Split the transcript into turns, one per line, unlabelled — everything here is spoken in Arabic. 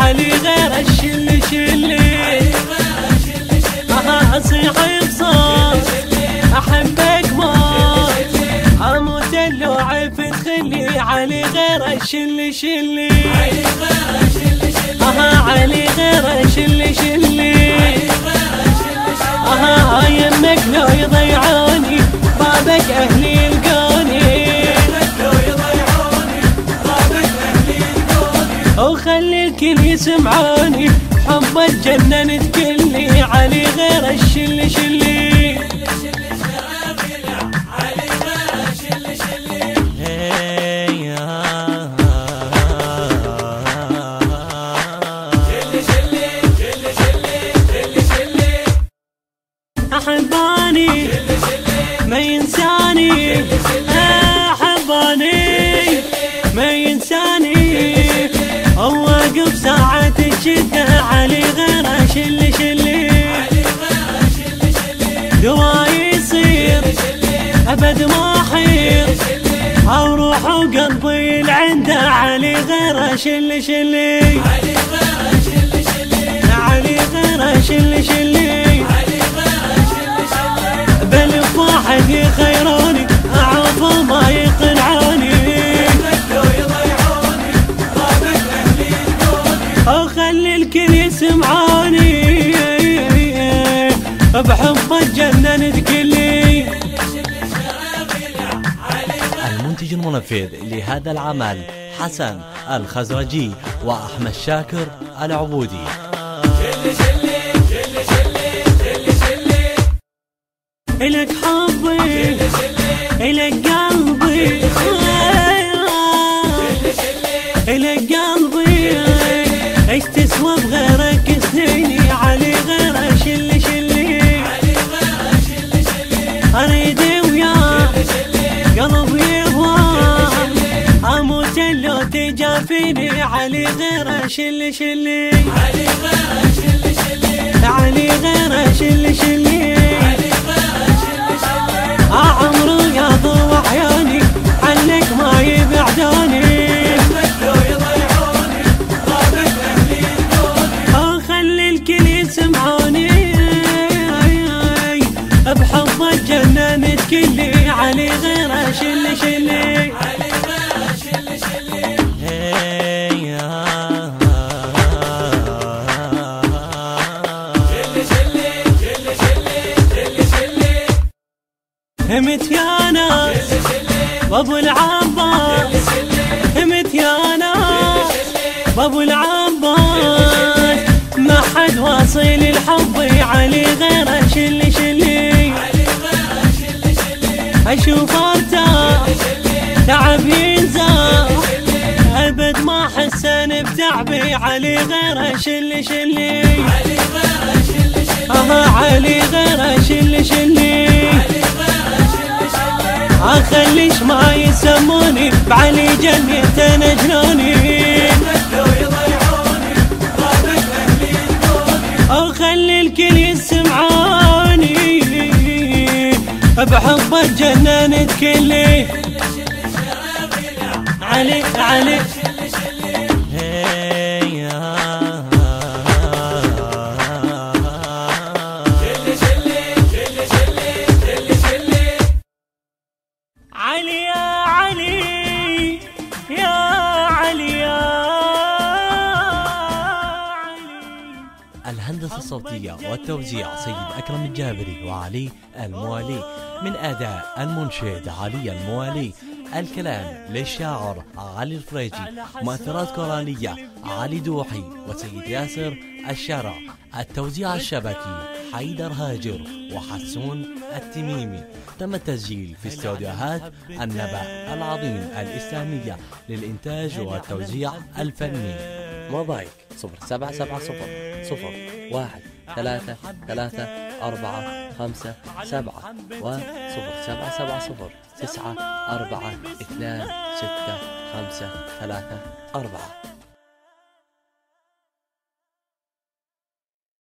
علي غير الشل شلي اصيح بصوت احبك موت اموت لو عفت خلي علي غير الشل شلي علي غير الشل شلي يمك لو يضيعوني بابك اهلي يلقوني وخلي الكل يسمعوني حب اتجنن تكلي علي غير الشل شلي أحباني ما ينساني أحباني ما ينساني أوقف ساعة الشدة علي غير شل شلي دواي يصير أبد ما حير أو روح وقلبي لعنده علي غير شل شلي علي غير شل شلي بل واحد يخيروني أعوف ما يقنعوني وخلي الكل يسمعوني بحب اتجنن تكلي.
المنتج المنفذ لهذا العمل حسن الخزرجي وأحمد شاكر العبودي.
إلك حبي إلك قلبي إلك قلبي ايش تسوى بغيرك سنيني علي غير شل شلي اريد وياك قلبي يهواك اموت لو تجافيني علي غير شل شلي علي غير شل شلي عمرو يا ضوء عيوني عنك ما يبعدوني خلي الكل يسمعوني بحب اتجنن تكلي علي غير شل شلي همت يا ناس بابو العباس همت يا ناس بابو العباس ما حد واصل الحب علي غير شل شلي اشوف ارتاح تعب ينزاح ابد ما حسن بتعبي علي غير شل شلي علي غير شل شلي اخليش ما يسموني بعلي جنيتنا جنوني اخلي الكل يسمعوني بحب اتجنن تكلي علي علي
الهندسة الصوتية والتوزيع سيد أكرم الجابري وعلي الموالي، من أداء المنشد علي الموالي، الكلام للشاعر علي الفريجي، مؤثرات قرآنية علي دوحي وسيد ياسر الشرع، التوزيع الشبكي حيدر هاجر وحسون التميمي. تم التسجيل في استوديوهات النبأ العظيم الإسلامية للإنتاج والتوزيع الفني. موبايل 0770-133-457 و 0770-942-6534.